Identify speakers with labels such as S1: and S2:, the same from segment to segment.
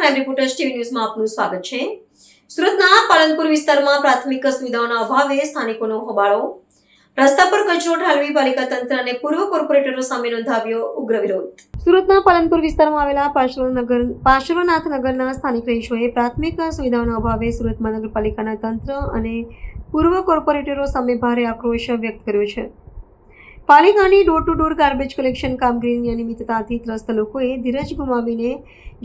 S1: Crime reporters TV ન્યૂઝમાં આપનું સ્વાગત છે। સુરતના પાલનપુર વિસ્તારમાં પ્રાથમિક સુવિધાઓના અભાવે સ્થાનિકોનો હોબાળો, રસ્તા પર કચરો ઠાલવી પાલિકા તંત્ર અને પૂર્વ કોર્પોરેટરો સામે નોંધાવ્યો ઉગ્ર વિરોધ। સુરતના પાલનપુર વિસ્તારમાં આવેલા પાર્શ્વનાથનગરના સ્થાનિક રહીશોએ પ્રાથમિક સુવિધાઓના અભાવે સુરત મહાનગરપાલિકાના તંત્ર અને પૂર્વ કોર્પોરેટરો સામે ભારે આક્રોશ વ્યક્ત કર્યો છે। પાલિકાની door to door garbage collection કામગીરીની અનિયમિતતાથી ત્રસ્ત લોકોએ ધીરજ ગુમાવીને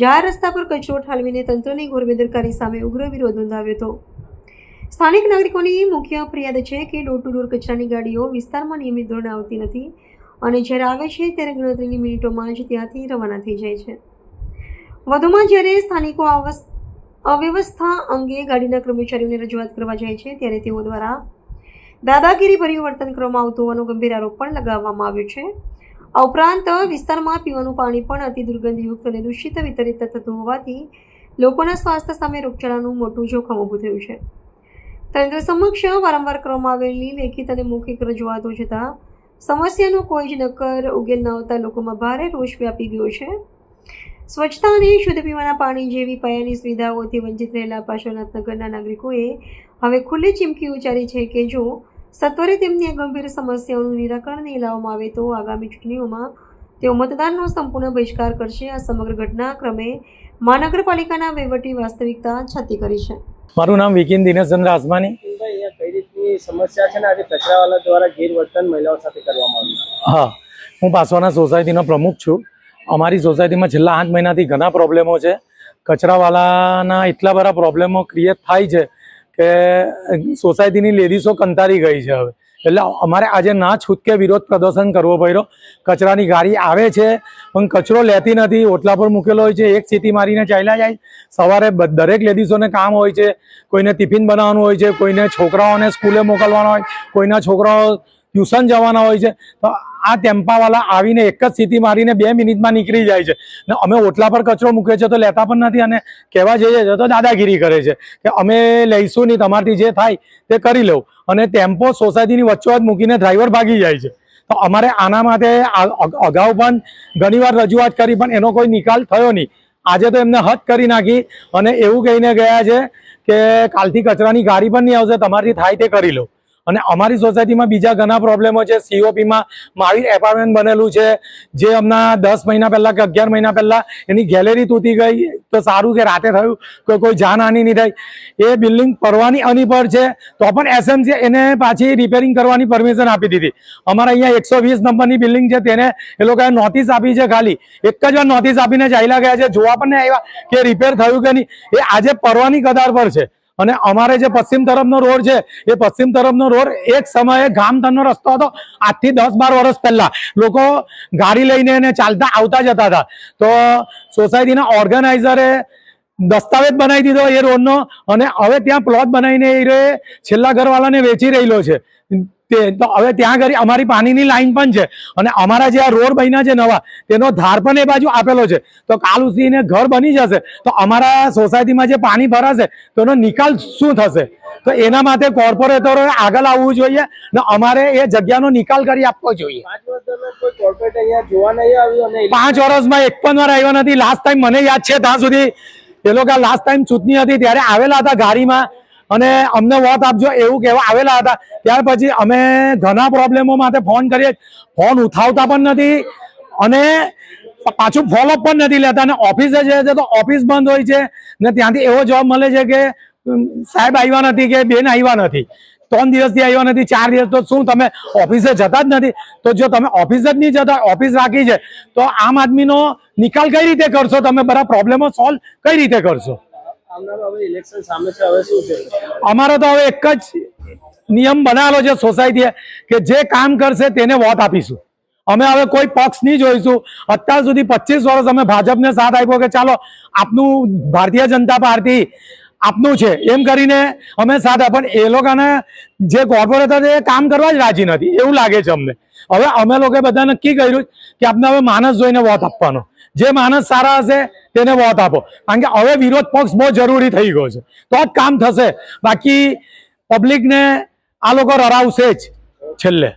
S1: જાહેર રસ્તા પર કચરો ઠાલવીને તંત્રની ઘોર બેદરકારી સામે ઉગ્ર વિરોધ નોંધાવ્યો હતો। સ્થાનિક નાગરિકોની મુખ્ય ફરિયાદ છે કે ડોર ટુ ડોર કચરાની ગાડીઓ વિસ્તારમાં નિયમિત ધોરણે આવતી નથી અને જ્યારે આવે છે ત્યારે ગણતરીની મિનિટોમાં જ ત્યાંથી રવાના થઈ જાય છે। વધુમાં જ્યારે સ્થાનિકો અવ્યવસ્થા અંગે ગાડીના કર્મચારીઓને રજૂઆત કરવા જાય છે ત્યારે તેઓ દ્વારા દાદાગીરીભર્યું વર્તન કરવામાં આવતું હોવાનો ગંભીર આરોપ પણ લગાવવામાં આવ્યો છે। આ ઉપરાંત વિસ્તારમાં પીવાનું પાણી પણ અતિ દુર્ગંધયુક્ત અને દૂષિત વિતરિત થતું હોવાથી લોકોના સ્વાસ્થ્ય સામે રોગચાળાનું મોટું જોખમ ઊભું થયું છે। તંત્ર સમક્ષ વારંવાર કરવામાં આવેલી લેખિત અને મૌખિક રજૂઆતો છતાં સમસ્યાનો કોઈ જ નક્કર ઉકેલ ન આવતા લોકોમાં ભારે રોષ વ્યાપી ગયો છે। સ્વચ્છતા અને શુદ્ધ પીવાના પાણી જેવી પાયાની સુવિધાઓથી વંચિત રહેલા પાર્શ્વનાથનગરના નાગરિકોએ હવે ખુલ્લી ચીમકી ઉચ્ચારી છે કે જો સત્વરે તેમની આ ગંભીર સમસ્યાઓનું નિરાકરણ નહીં લાવવામાં આવે તો આગામી ચૂંટણીઓમાં તેઓ મતદાનનો સંપૂર્ણ બહિષ્કાર કરશે। આ સમગ્ર ઘટનાક્રમે મહાનગરપાલિકાના વહીવટી વાસ્તવિકતા છતી કરી છે।
S2: મારું નામ વિકિન દિનેશચંદ્ર આસમાની।
S3: કઈ રીતની સમસ્યા છે ને આજે કચરાવાલા દ્વારા ગેરવર્તન મહિલાઓ સાથે કરવામાં આવ્યું?
S2: હા, હું પાસવાના સોસાયટીનો પ્રમુખ છું। અમારી સોસાયટીમાં છેલ્લા 8 મહિનાથી ઘણા પ્રોબ્લેમો છે। કચરાવાલાના એટલા બધા પ્રોબ્લેમો ક્રિએટ થાય છે કે સોસાયટીની લેડીઝો કંટાળી ગઈ છે હવે, એટલે અમારે આજે ના છૂટકે વિરોધ પ્રદર્શન કરવો પડ્યો। કચરાની ગાડી આવે છે પણ કચરો લેતી નથી, ઓટલા પર મૂકેલો હોય છે, એક સીટી મારીને ચાલ્યા જાય। સવારે દરેક લેડીઝોને કામ હોય છે, કોઈને ટિફિન બનાવવાનું હોય છે, કોઈને છોકરાઓને સ્કૂલે મોકલવાના હોય, કોઈના છોકરાઓ ટ્યુશન જવાના હોય છે, તો આ ટેમ્પાવાળા આવીને એક જ સીટી મારીને 2 મિનિટમાં નીકળી જાય છે ને અમે ઓટલા પર કચરો મૂકીએ છીએ તો લેતા પણ નથી અને કહેવા જઈએ છીએ તો દાદાગીરી કરે છે કે અમે લઈશું નહીં, તમારાથી જે થાય તે કરી લઉં, અને ટેમ્પો સોસાયટીની વચ્ચોવચ્ચ મૂકીને ડ્રાઈવર ભાગી જાય છે। તો અમારે આના માટે અગાઉ પણ ઘણીવાર રજૂઆત કરી પણ એનો કોઈ નિકાલ થયો નહીં। આજે તો એમને હદ કરી નાખી અને એવું કહીને ગયા છે કે કાલથી કચરાની ગાડી પણ નહીં આવશે, તમારાથી થાય તે કરી લો। અને અમારી સોસાયટીમાં બીજા ઘણા પ્રોબ્લેમો છે। સીઓપીમાં મહાવીર એપાર્ટમેન્ટ બનેલું છે, જે હમણાં 10 મહિના પહેલાં કે 11 મહિના પહેલાં એની ગેલેરી તૂટી ગઈ, તો સારું કે રાતે થયું, કોઈ જાનહાનિ નહીં થઈ। એ બિલ્ડિંગ પરવાની અનપઢ છે તો પણ એસએમસી એને પાછી રિપેરિંગ કરવાની પરમિશન આપી દીધી। અમારા અહીંયા 120 નંબરની બિલ્ડિંગ છે, તેને એ લોકોએ નોટિસ આપી છે, ખાલી એક જ વાર નોટિસ આપીને ચાલ્યા ગયા છે, જોવા પણ નહીં આવ્યા કે રિપેર થયું કે નહીં। એ આજે પરવાની કદાર પર છે। અને અમારે જે પશ્ચિમ તરફનો રોડ છે એ પશ્ચિમ તરફનો રોડ એક સમયે ગામધનનો રસ્તો હતો। આજથી 10-12 વર્ષ પહેલા લોકો ગાડી લઈને એને ચાલતા આવતા જતા હતા, તો સોસાયટીના ઓર્ગેનાઇઝરે દસ્તાવેજ બનાવી દીધો એ રોડનો અને હવે ત્યાં પ્લોટ બનાવીને એ છેલ્લા ઘરવાળાને વેચી રહેલો છે। તો હવે ત્યાં આગળ અમારી પાણીની લાઈન પણ છે અને અમારા જે આ રોડ બન્યા છે નવા, તેનો ધાર પણ એ બાજુ આપેલો છે। તો કાલ ઉઠીને ઘર બની જશે તો અમારા સોસાયટીમાં જે પાણી ભરાશે તો એનો નિકાલ શું થશે? તો એના માટે કોર્પોરેટરોએ આગળ આવવું જોઈએ ને અમારે એ જગ્યાનો નિકાલ કરી આપવો જોઈએ। 5 વર્ષમાં એક પણ વાર આવ્યો નથી। લાસ્ટ ટાઈમ મને યાદ છે ત્યાં સુધી એ લોકો લાસ્ટ ટાઈમ ચૂંટણી હતી ત્યારે આવેલા હતા ગાડીમાં અને અમને વોટ આપજો એવું કહેવા આવેલા હતા। ત્યાર પછી અમે ઘણા પ્રોબ્લેમો માટે ફોન કરીએ, ફોન ઉઠાવતા પણ નથી અને પાછું ફોલોઅપ પણ નથી લેતા, અને ઓફિસે જાય છે તો ઓફિસ બંધ હોય છે ને ત્યાંથી એવો જવાબ મળે છે કે સાહેબ આવ્યા નથી કે બેન આવ્યા નથી, 3 દિવસથી આવ્યા નથી, 4 દિવસ, તો શું તમે ઓફિસે જતા જ નથી? તો જો તમે ઓફિસ જ નહીં જતા, ઓફિસ રાખી છે, તો આમ આદમીનો નિકાલ કઈ રીતે કરશો? તમે બધા પ્રોબ્લેમો સોલ્વ કઈ રીતે કરશો? અમારો તો હવે એક જ નિયમ બનાવેલો છે સોસાયટીએ કે જે કામ કરશે તેને વોટ આપીશું। અમે હવે કોઈ પક્ષ નહીં જોઈશું। અત્યાર સુધી 25 વર્ષ અમે ભાજપને સાથ આપ્યો કે ચાલો આપનું ભારતીય જનતા પાર્ટી આપનું છે એમ કરીને અમે સાથ આપ્યો, પણ એ લોકોને જે કોર્પોરેટર એ કામ કરવા જ રાજી નથી એવું લાગે છે અમને। હવે અમે લોકોએ બધા નક્કી કર્યું કે આપણે હવે માણસ જોઈને વોટ આપવાનો, જે માણસ સારા હશે તેને વોટ આપો, કારણ કે હવે વિરોધ પક્ષ બહુ જરૂરી થઈ ગયો છે, તો જ કામ થશે। બાકી પબ્લિકને આ લોકો રરાવશે જ છેલ્લે।